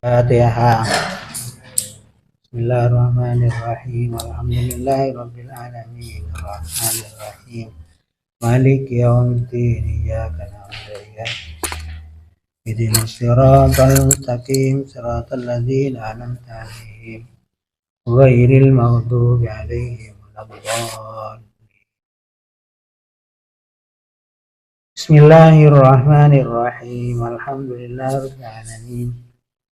Fatihah. Bismillahirrahmanirrahim. Alhamdulillahirabbil alamin. Arrahmanir rahim. Maliki yaumiddin. Iyyaka na'budu wa iyyaka nasta'in. Ihdinas siratal mustaqim. Siratal ladzina an'amta 'alaihim ghairil maghdubi 'alaihim waladdallin. Bismillahirrahmanirrahim. Alhamdulillahirabbil alamin.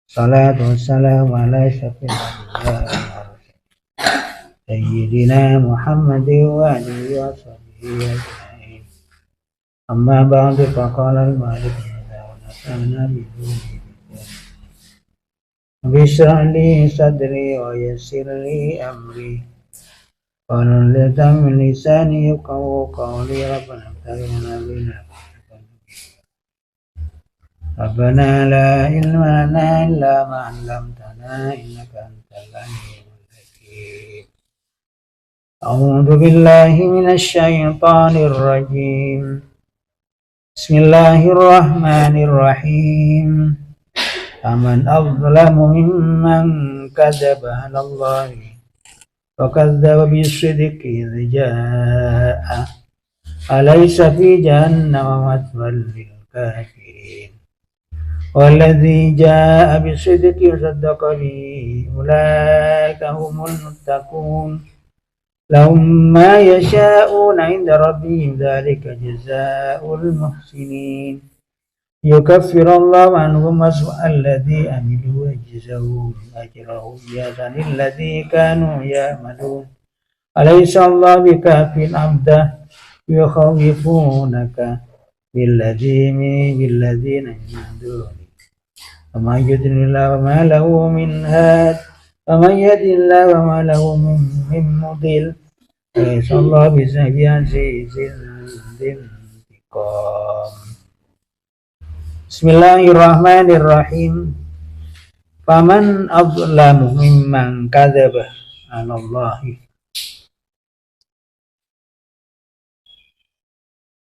Salatu wassalamu ala asyrafil anbiya'i wal mursalin sayyidina Muhammadin wa alihi wa sahbihi ajma'in. Amma ba'du, faqala al-mu'allif wa nafa'ana bihi bishrah li sadri wa yassir li amri wahlul 'uqdatam min lisani yafqahu qawli. Rabbana aghfir lana Rabbana la ilma lana illa ma 'allamtana innaka antal 'alimul hakim. A'udzu billahi minasy syaithanir rajim. Bismillahirrahmanirrahim. Faman adzlamu mimman kadzdzaba 'ala Allahi wa kadzdzaba bis-sidqi idh jaa'a alaysa fi jahannama mathwal lil kafirin. Walladzi jaa'a bis-sidqi wa saddaqa bihi ulaika humul muttaqun lahum ma yasha'una 'inda rabbihim dzalika jazaa'ul muhsinin. Yukaffirullahu 'anhum aswa'al ladzi 'amilu wa yajzahum ajrahum bi ahsanil ladzi kanu ya'malun. Alaysa Allahu bikafin 'abdah yukhawifunaka billadzina min dunihi ومن يضلل الله وما له من هاد ومن يهد الله وما له من مضل أليس الله بعزيز ذي انتقام. Bismillahirrahmanirrahim. Faman adzlamu mimman kadzdzaba 'ala Allahi,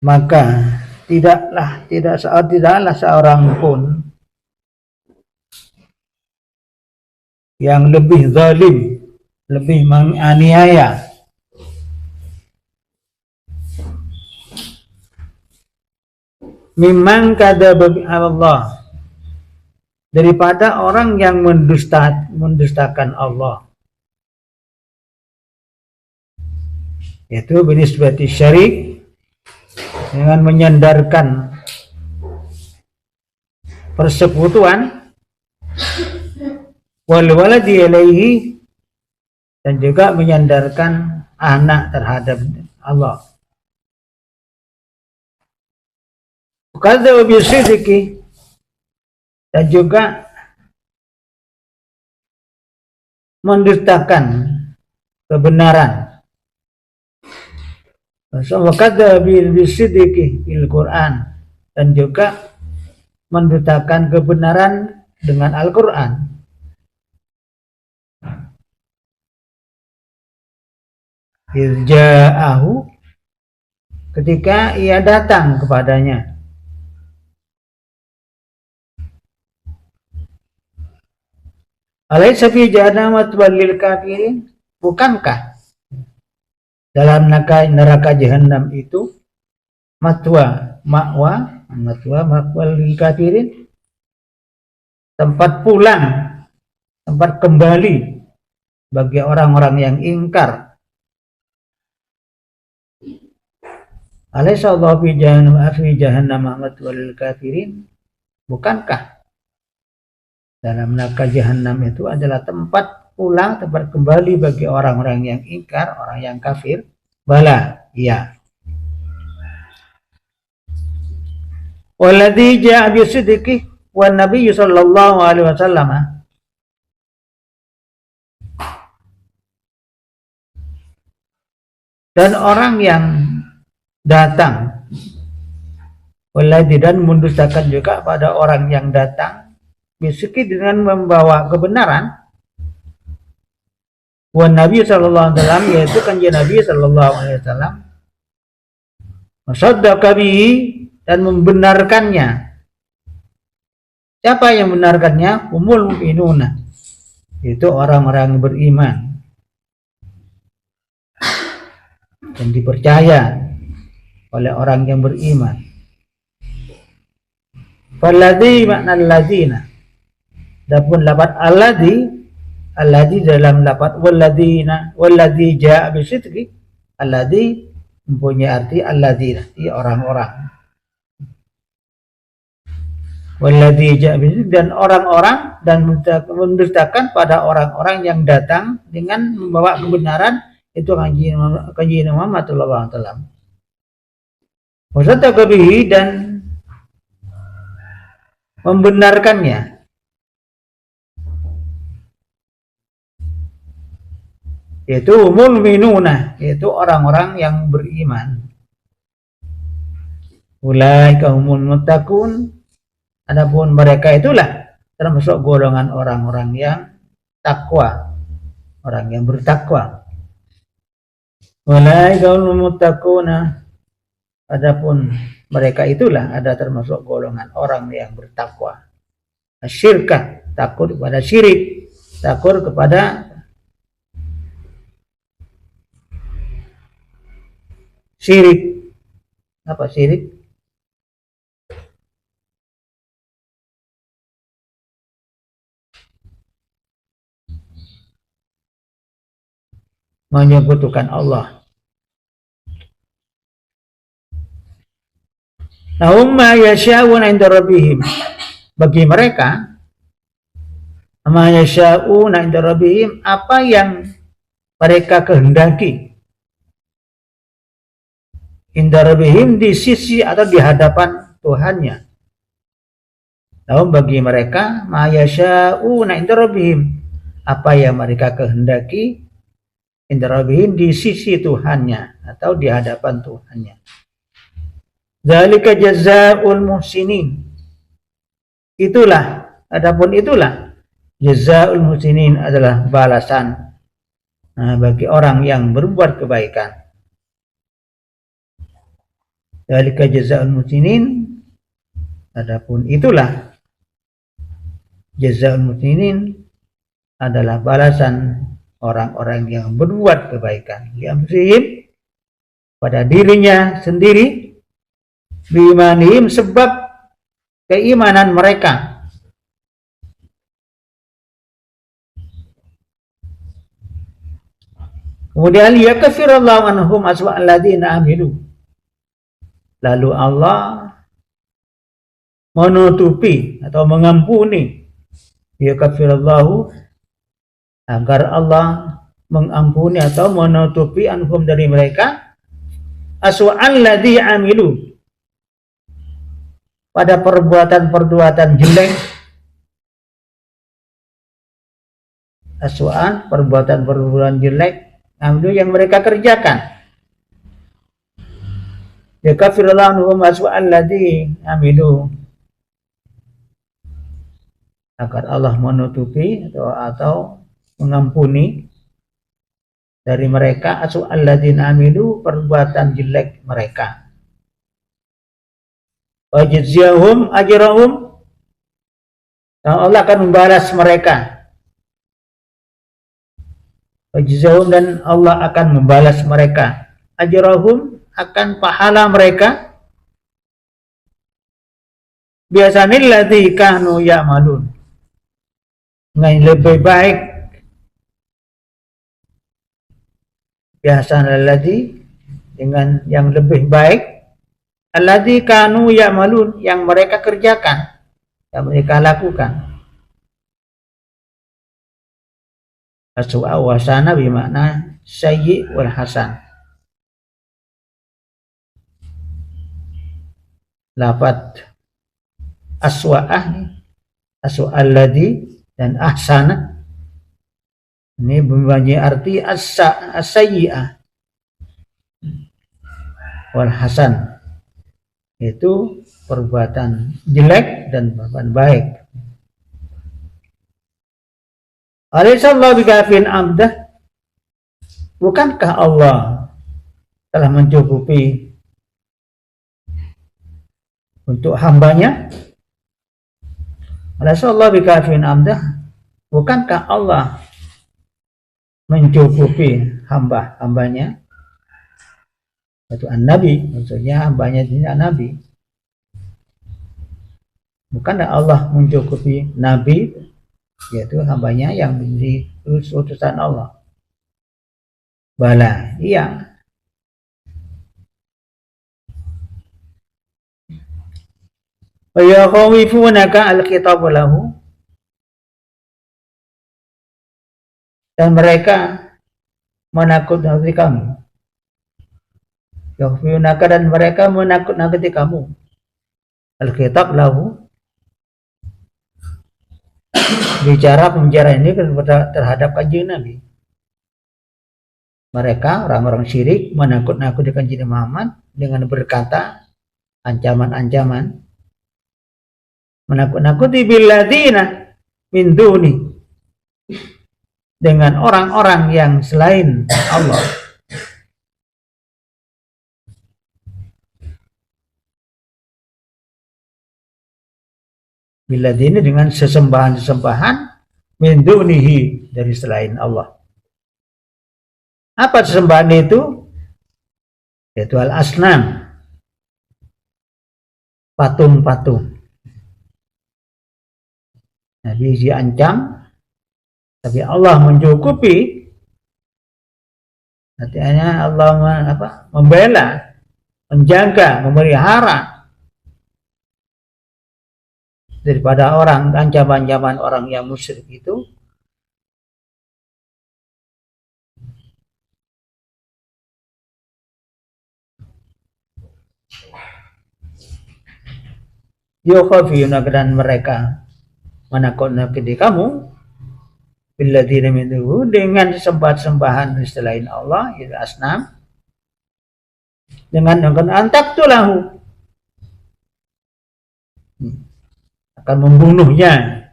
maka tidaklah seorang pun yang lebih zalim, lebih menganiaya mimman kadzdzaba 'ala Allah, daripada orang yang mendustakan Allah, yaitu binisbati syarik, dengan menyandarkan persekutuan, wal waladi ilaihi, dan juga menyandarkan anak terhadap Allah. Kadzdzaba bisidqi, dan juga mendustakan kebenaran. Wa kadzdzaba bisidqi fil Qur'an, dan juga mendustakan kebenaran dengan Al-Qur'an. Ja'ahu, ketika ia datang kepadanya. Alaysa fi jahannama mathwal lil kafirin, bukankah dalam neraka jahanam itu mathwal lil kafirin, tempat pulang, tempat kembali bagi orang-orang yang ingkar. Alaysa Allahu fi jahannam mathwal lil kafirin, bukankah dalam neraka jahanam itu adalah tempat pulang, tempat kembali bagi orang-orang yang ingkar, orang yang kafir? Bala, iya. Walladzi jaa'a bisidqi wan nabiyyu sallallahu alaihi wasallam, dan orang yang datang, walladzi, dan mendustakan juga pada orang yang datang, bisidqi, dengan membawa kebenaran, wan Nabi sallallahu alaihi wasallam, yaitu kanjeng Nabi sallallahu alaihi wasallam, saddaqa bihi, dan membenarkannya, Siapa yang membenarkannya? Humul mu'minuna, itu orang-orang beriman dan dipercaya oleh orang yang beriman. Falladzi makna alladzina. Adapun lafaz alladzi dalam lafaz walladzina, walladzi jaa bisidqi, alladzi mempunyai arti alladzina, orang-orang. Walladzi jaa bisidqi, dan orang-orang, dan mendustakan pada orang-orang yang datang dengan membawa kebenaran, itu kanjeng Muhammad sallallahu alaihi wasallam. Wasadaqa bihi, dan membenarkannya. Yaitu mu'minuna, yaitu orang-orang yang beriman. Ulaika humul muttaqun, adapun mereka itulah termasuk golongan orang-orang yang takwa, orang yang bertakwa. Ulaika humul muttaquna, adapun mereka itulah ada termasuk golongan orang yang bertakwa. Asyirka, takut kepada syirik, takut kepada syirik. Apa syirik? Menyekutukan Allah. Lahum ma yasha'una 'inda rabbihim. Bagi mereka, ma yasha'una 'inda rabbihim, apa yang mereka kehendaki. Inda rabbihim, di sisi atau di hadapan Tuhannya. Lahum, bagi mereka, ma yasha'una 'inda rabbihim, apa yang mereka kehendaki, inda rabbihim, di sisi Tuhannya atau di hadapan Tuhannya. Dzalika jazaa'ul muhsinin. Itulah, adapun itulah jazaa'ul muhsinin, adalah balasan bagi orang yang berbuat kebaikan. Dzalika jazaa'ul muhsinin, adapun itulah jazaa'ul muhsinin, adalah balasan orang-orang yang berbuat kebaikan. Liamsihim, pada dirinya sendiri, biimanihim, sebab keimanan mereka. Kemudian yakfirullahu anhum aswa'al ladzina amilu, lalu Allah menutupi atau mengampuni, yakfirullahu, agar Allah mengampuni atau menutupi anhum, dari mereka, aswa'al ladzi amilu, pada perbuatan-perbuatan jelek, aswa'an, perbuatan-perbuatan jelek, amilu, yang mereka kerjakan. Yakfirullahu anhum aswa'al ladzi amilu, agar Allah menutupi atau mengampuni dari mereka aswa'al ladzina amilu, perbuatan jelek mereka. Wajziyahum ajrahum, dan Allah akan membalas mereka. Wajziyahum, dan Allah akan membalas mereka. Ajrahum, akan pahala mereka. Biasanya ladzi kanu ya'malun, dengan lebih baik. Biasanya ladzi, dengan yang lebih baik. Alladzi kanu ya'malun, yang mereka kerjakan, yang mereka lakukan. Aswa wa hasana bermakna sayyi wal hasan. Lafaz aswa'ah, aswa'al ladzi, dan ahsana, ini mempunyai arti as-sayyi'ah wal hasan, itu perbuatan jelek dan perbuatan baik. Alaihissallahu bikafin abdah, bukankah Allah telah mencukupi untuk hambanya? Alasallahu bikafin abdah, bukankah Allah mencukupi hamba-hambanya? Itu an-nabi, maksudnya hambanya tidak nabi. Bukankah Allah mencukupi nabi, yaitu hambanya yang menjadi utusan Allah? Bala, iya. Wa yakhawifunaka al-khitab lahu, dan mereka menakut-nakuti kamu. Yakhawifunaka, dan mereka menakut-nakuti kamu. Al-khitab lahu, bicara pembicara ini terhadap kanjeng Nabi. Mereka orang-orang syirik menakut-nakuti kanjeng Muhammad dengan berkata ancaman-ancaman, menakut-nakuti billadina min duni, dengan orang-orang yang selain Allah. Billadina dengan sesembahan-sesembahan min dunihi, dari selain Allah. Apa sesembahan itu? Yaitu al-asnam, patung-patung. Nabi diancam, tapi Allah mencukupi. Artinya Allah membela, menjaga, memelihara daripada orang, ancaman-ancaman orang yang musyrik itu. Yukhafiyuna, dan mereka menakut-nakuti kamu billadina min dunihi, dengan sembahan selain Allah, yaitu asnam, dengan antaktulahu, akan membunuhnya.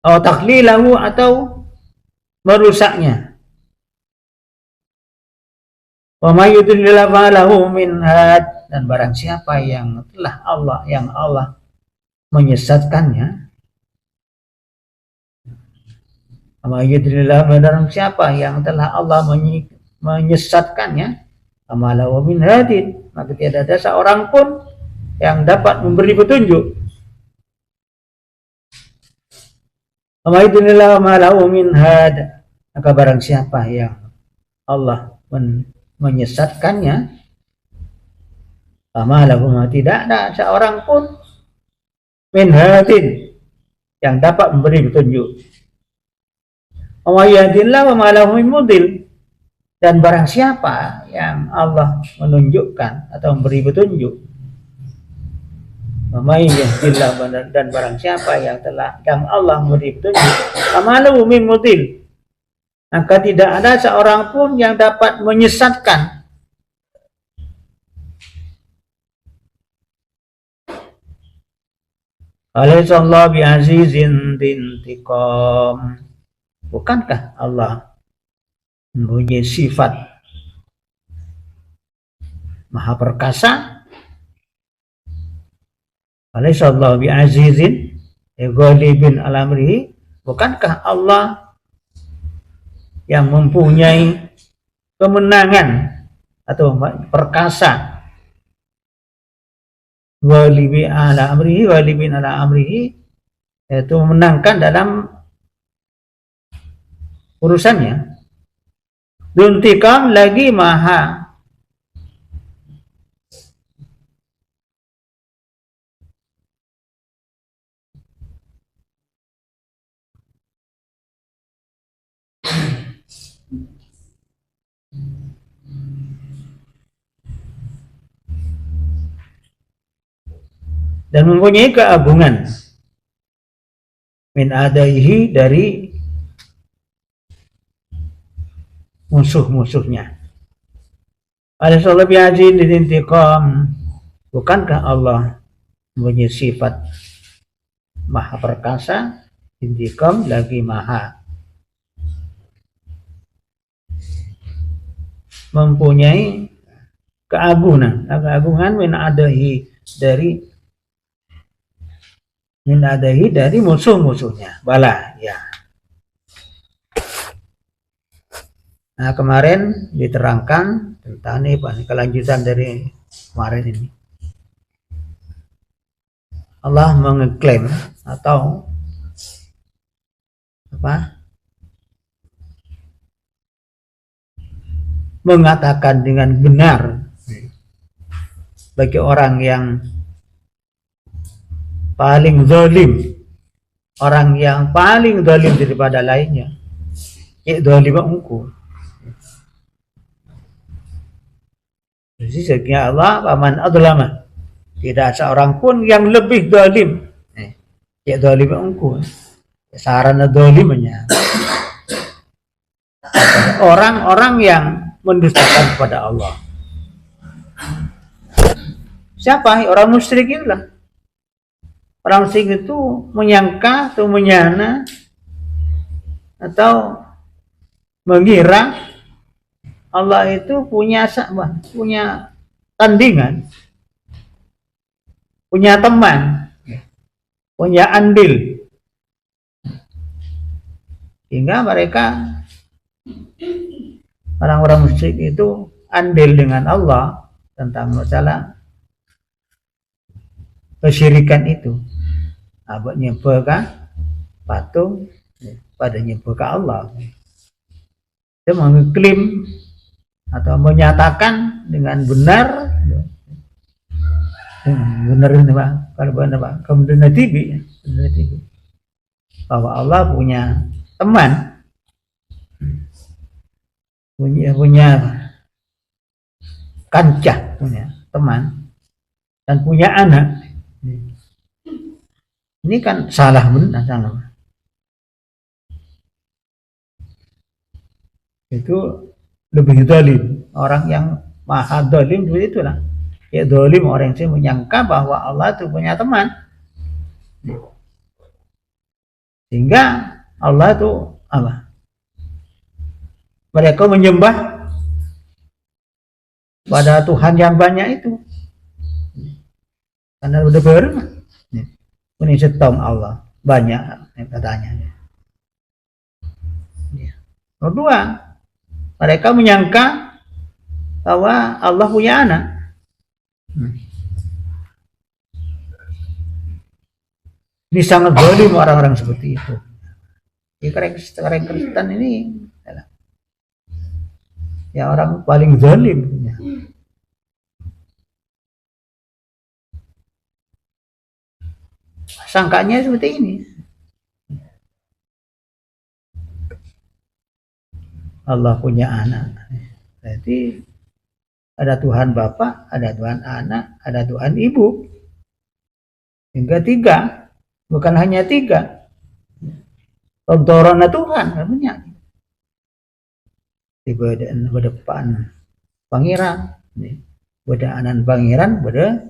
Atau takhlilahu, atau merusaknya. Wa may yudlil lahu min had, dan barang siapa yang telah Allah menyesatkannya. Wa may yudlil, barang siapa yang telah Allah menyesatkannya, amalahu min hadin, maka tidak ada seorang pun yang dapat memberi petunjuk. Wa may yudlil lahu min had, maka barang siapa yang Allah menyesatkannya, amalahu, tidak ada seorang pun min hadin yang dapat memberi petunjuk. Wa yahdillahu wa lahu min mudil, dan barang siapa yang Allah menunjukkan atau memberi petunjuk, wa yahdillahu, dan barang siapa yang Allah memberi petunjuk, amalahu min mudil, maka tidak ada seorang pun yang dapat menyesatkan. Alaihissallahu bi'azizin dintiqam, bukankah Allah mempunyai sifat maha perkasa? Alaihissallahu bi'azizin ghalibin ala amrihi, bukankah Allah yang mempunyai kemenangan atau perkasa, ghalibin ala amrihi, yaitu memenangkan dalam urusannya. Duntikam, lagi maha dan mempunyai keagungan min adaihi, dari musuh-musuhnya. Alaihissallahu bi'azizin dintiqam, bukankah Allah mempunyai sifat maha perkasa, intiqam, lagi maha mempunyai keagungan min adahi dari musuh-musuhnya. Bala, ya. Nah, kemarin diterangkan tentang ini, kelanjutan dari kemarin ini. Allah mengeklaim atau mengatakan dengan benar bagi orang yang paling zalim, orang yang paling zalim daripada lainnya, zalim engkau. Jadi sekian Allah, paman adlama, tidak seorang pun yang lebih zalim, zalim engkau. Sarana zalimnya orang-orang yang mendustakan kepada Allah. Siapa? Orang musyrik itulah. Orang musyrik itu menyangka atau menyana atau mengira Allah itu punya tandingan, punya teman, punya andil. Sehingga mereka, orang-orang musyrik itu andil dengan Allah tentang masalah kesyirikan itu. Abad nyembah patung pada nyembah ke Allah. Dia mengklaim atau menyatakan dengan benar, ini Pak, kalau benar Pak, kemudian TV, bahwa Allah punya teman, punya kancah, punya teman, dan punya anak. Ini kan salah benar, salah. Itu lebih zalim. Orang yang maha zalim seperti itulah. Ya zalim orang yang menyangka bahwa Allah itu punya teman. Sehingga Allah itu apa? Mereka menyembah pada Tuhan yang banyak itu. Karena udah berumah. Ini setong Allah banyak katanya. Kedua, mereka menyangka bahwa Allah punya anak. Ini sangat zalim orang-orang seperti itu. Di orang Kristen ini ya orang paling zalim. Sangkanya seperti ini. Allah punya anak. Jadi ada Tuhan Bapa, ada Tuhan Anak, ada Tuhan Ibu. Hingga 3, bukan hanya 3. Tontorona Tuhan namanya. Di depan pangeran, pada anan pangeran, pada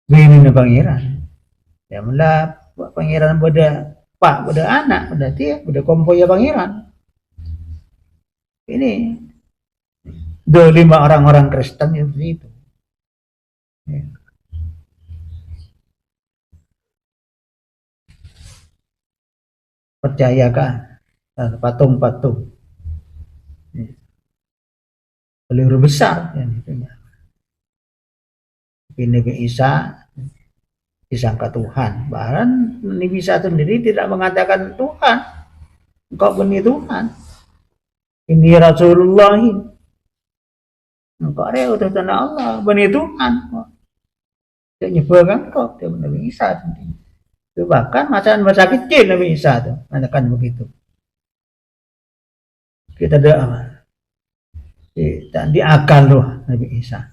bini pangeran. Ya mula pangeran pada pak, pada anak, pada dia, pada kompoya pangeran. Ini 25 orang-orang Kristen yang seperti itu. Ya. Percayakah patung-patung? Ya. Keliru besar ya, Nabi Isa disangka Tuhan. Bahkan Nabi Isa sendiri tidak mengatakan Tuhan. Engkau benih Tuhan. Ini Rasulullah. Engkau ada utusan Allah, benih Tuhan. Dia nyebarkan kok, dia Nabi Isa sendiri. Itu bahkan masa kecil Nabi Isa itu mengatakan begitu. Kita doa. Dan diakal loh Nabi Isa.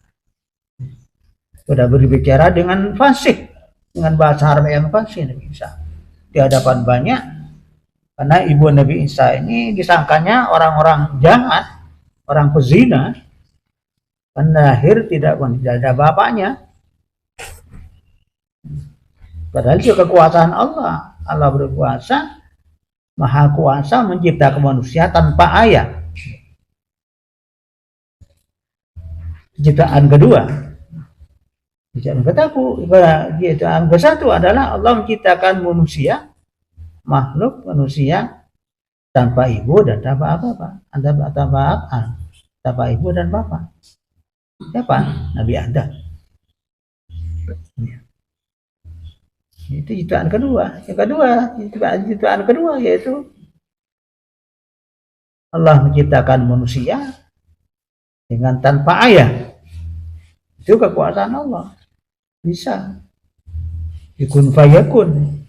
Sudah berbicara dengan fasih, dengan bahasa Arab yang fasih Nabi Isa. Di hadapan banyak. Karena ibu Nabi Isa ini disangkanya orang-orang jahat, orang pezina, karena lahir tidak ada bapaknya. Padahal itu kekuasaan Allah. Allah berkuasa, maha kuasa menciptakan manusia tanpa ayah. Ciptaan kedua. Ciptaan ciptaan ke satu adalah Allah menciptakan manusia, makhluk manusia tanpa ibu dan tanpa apa-apa, tanpa ibu dan bapak. Siapa? Nabi Adam. Itu ciptaan kedua. Yang kedua, ciptaan kedua yaitu Allah menciptakan manusia dengan tanpa ayah. Itu kekuasaan Allah. Bisa. Ikun fayakun.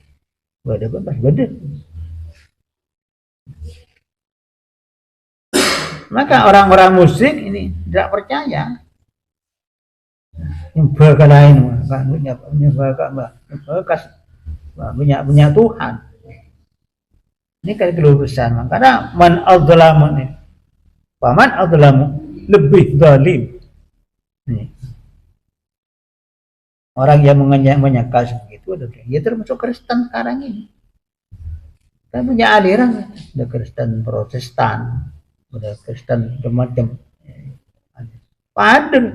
Badakun pas badan. Maka orang-orang musyrik ini tidak percaya. Nyembah lain, punya Tuhan. Ini kan kelurusan. Karena man adzlamu nih. Paman adzlamu lebih zalim. Orang yang menyangkal segitu, dia termasuk Kristen sekarang ini. Kan punya aliran, ada Kristen Protestan, ada Kristen macam paden.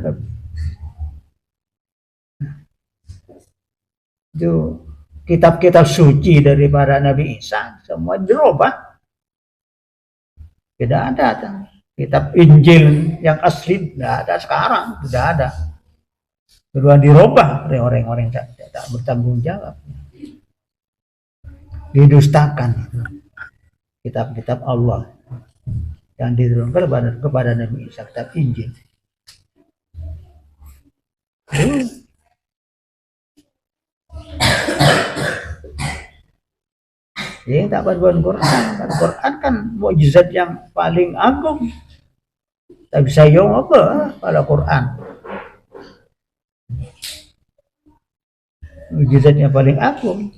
Itu kitab-kitab suci dari para Nabi Isa semua dirubah. Tidak ada kitab Injil yang asli, tidak ada sekarang, tidak ada. Kedua dirubah oleh orang-orang yang tak bertanggung jawab. Didustakan kitab-kitab Allah yang diturunkan kepada Nabi Isa, kitab Injil. Jadi tak berbuat Quran. Quran kan mukjizat yang paling agung. Tak bisa yang apa pada Quran. Mukjizatnya paling agung.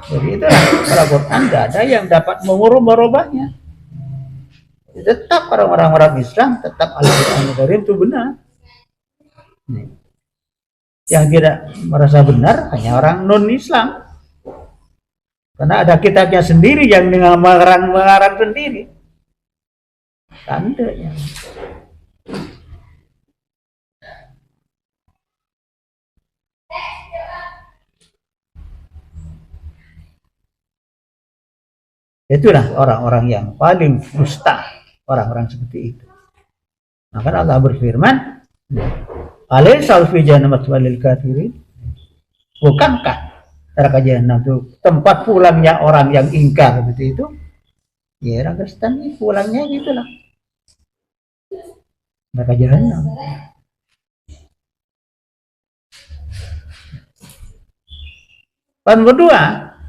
Jadi itulah pada Quran tidak ada yang dapat merubahnya. Tetap orang-orang Islam tetap Al-Quran Karim itu benar. Yang tidak merasa benar hanya orang non-Islam. Karena ada kitabnya sendiri yang dengan mengarang sendiri. Tandanya. Itulah orang-orang yang paling dusta, orang-orang seperti itu. Maka Allah berfirman, "Alaysal fi jahannam lil kafirin?" Bukankah neraka jahanam itu tempat pulangnya orang yang ingkar seperti itu? Ya, orang Kristen ini pulangnya gitulah. Neraka jahanam. Dan kedua,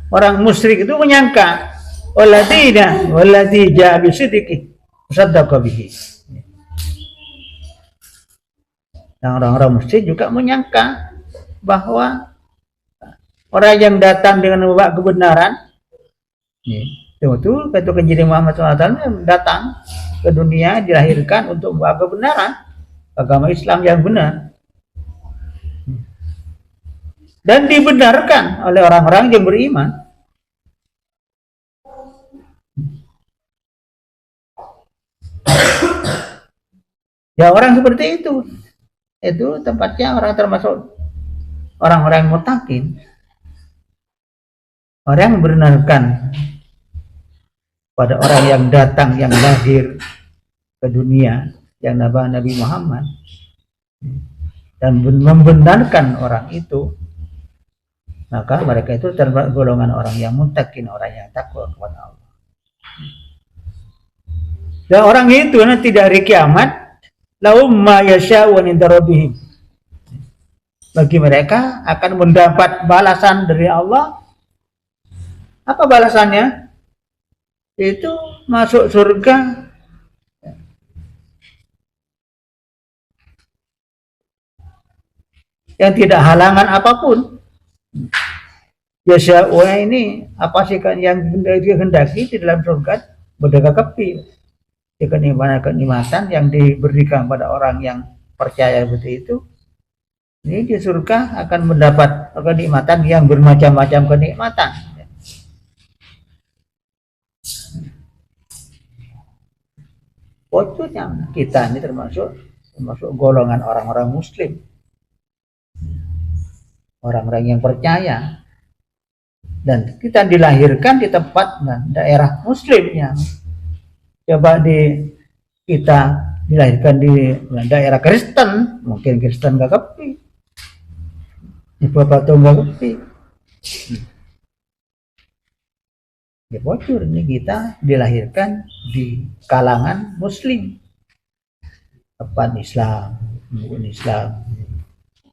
orang musyrik itu menyangka walladzi ja'a bisidqi saddaqa bihi. Nah, orang-orang musyrik juga menyangka bahwa orang yang datang dengan membawa kebenaran, itu ketika jadi Muhammad SAW datang ke dunia dilahirkan untuk membawa kebenaran, agama Islam yang benar, dan dibenarkan oleh orang-orang yang beriman. Ya orang seperti itu tempatnya orang termasuk orang-orang mutakin, orang yang membenarkan pada orang yang datang, yang lahir ke dunia, yang Nabi Muhammad, dan membenarkan orang itu, maka mereka itu termasuk golongan orang yang mutakin, orang yang takwa kepada Allah. Dan orang itu nanti dari kiamat lahum ma yasha'un inda rabbihim. Bagi mereka akan mendapat balasan dari Allah. Apa balasannya? Itu masuk surga yang tidak halangan apapun. Yasha'un ini apa sih kan yang dikehendaki di dalam surga? Berdekap-kepi. Kenikmatan yang diberikan pada orang yang percaya seperti itu, ini di surga akan mendapat kenikmatan yang bermacam-macam kenikmatan. Pokoknya kita ini termasuk termasuk golongan orang-orang muslim, orang-orang yang percaya, dan kita dilahirkan di tempat dan daerah muslimnya. Coba kita dilahirkan di daerah Kristen, mungkin Kristen gak kepi, Bapak tuh gak kepi. Ya bocor nih, kita dilahirkan di kalangan muslim, tempat Islam, bukan Islam,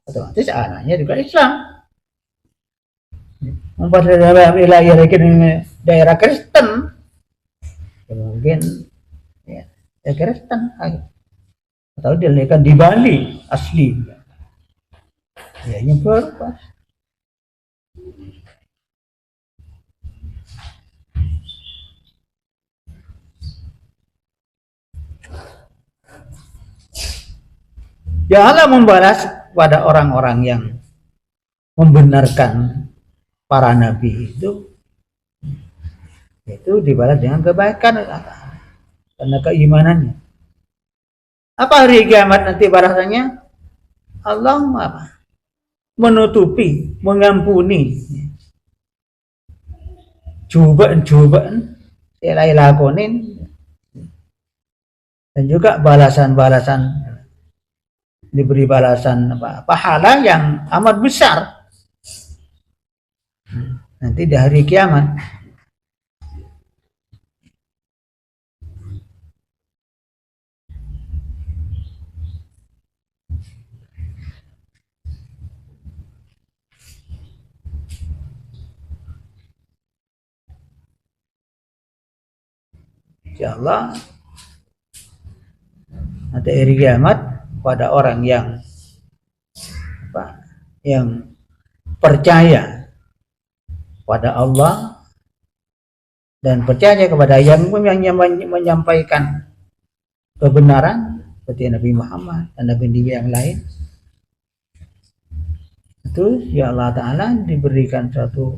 otomatis anaknya juga Islam. Dilahirkan di daerah Kristen, ya mungkin ya Kristen, atau dilahirkan di Bali asli, ya nyebar pas. Ya Allah membalas pada orang-orang yang membenarkan para nabi itu dibalas dengan kebaikan karena keimanannya. Apa hari kiamat nanti balasannya? Allah menutupi, mengampuni cobaan yang lakonin, dan juga balasan-balasan, diberi balasan pahala yang amat besar nanti di hari kiamat. Insyaallah nanti hari kiamat pada orang yang percaya pada Allah dan percaya kepada yang menyampaikan kebenaran seperti Nabi Muhammad dan Nabi-Nabi yang lain, itu ya Allah Ta'ala diberikan suatu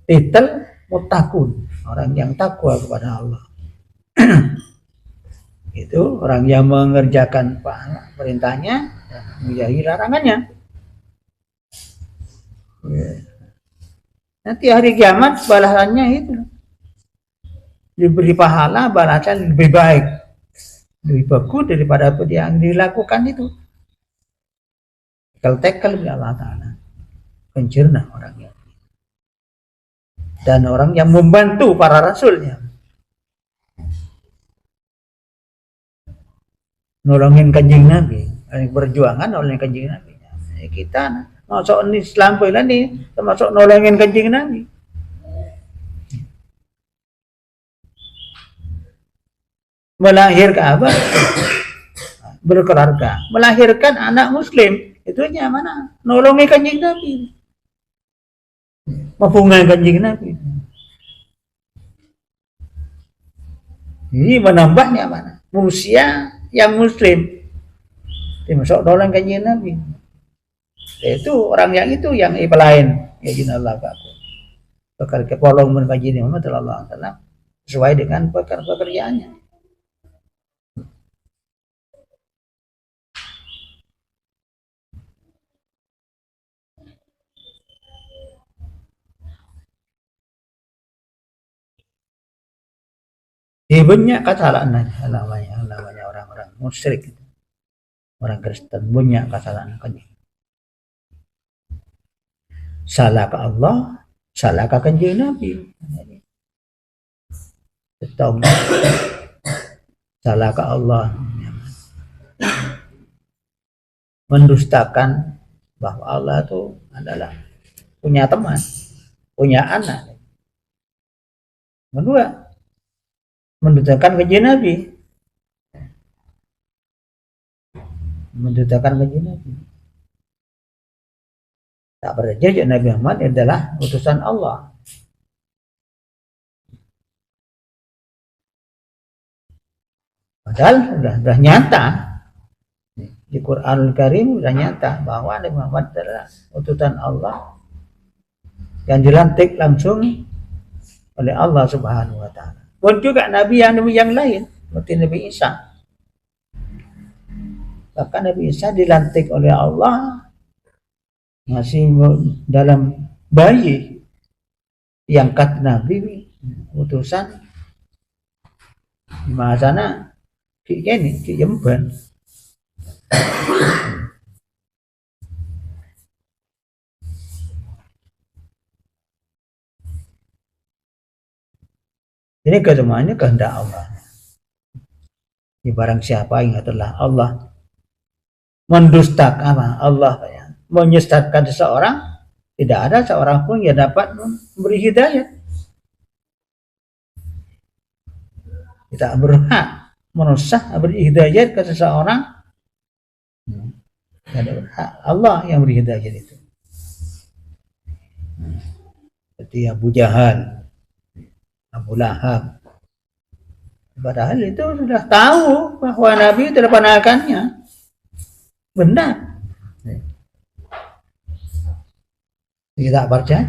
titel muttaqun, orang yang takwa kepada Allah. Itu orang yang mengerjakan perintahnya dan menjauhi larangannya. Nanti hari kiamat balasannya itu diberi pahala, balasan lebih baik, lebih bagus daripada apa yang dilakukan itu. Tekel Allah Ta'ala pencerna orangnya, dan orang yang membantu para rasulnya, nolongin kanjeng Nabi, berjuangan nolongin kanjeng Nabi. Kita masuk Islam pula nih, termasuk nolongin kanjeng Nabi. Melahirkan apa? Berkeluarga, melahirkan anak muslim, itu mana? Nolongin kanjeng Nabi, menghubungi kanjeng Nabi. Ini menambahnya mana? Manusia yang muslim termasuk nolong kanjeng Nabi. Itu orang yang itu yang lain ya jinallah aku bakal kepolong mengaji Muhammad sallallahu alaihi wasallam sesuai dengan pekerjaannya. Banyak kesalahan namanya orang-orang musyrik, orang Kristen, banyak kesalahan kan. Salah ke Allah, salah ke kanjeng Nabi. Betul. Salah ke Allah, mendustakan bahwa Allah itu adalah punya teman, punya anak. Kedua, mendustakan kanjeng Nabi, tak berjaya Nabi Muhammad adalah utusan Allah. Padahal sudah nyata di Quranul Karim, sudah nyata bahwa Nabi Muhammad adalah utusan Allah yang dilantik langsung oleh Allah Subhanahu wa Ta'ala. Pun juga nabi yang lain seperti Nabi Isa, Bahkan Nabi Isa dilantik oleh Allah masih dalam bayi, diangkat Nabi utusan di mana sana ki Jember. Ini kesemuanya kehendak Allah. Ini barang siapa yang adalah Allah mendustakan Allah, menyesatkan seseorang, tidak ada seorang pun yang dapat memberi hidayah. Tidak berhak merusak beri hidayah ke seseorang. Tidak berhak, Allah yang beri hidayah itu. Seperti Abu Jahal, Abu Lahab. Padahal itu sudah tahu bahwa Nabi itu ponakannya. Benar. Tidak percaya.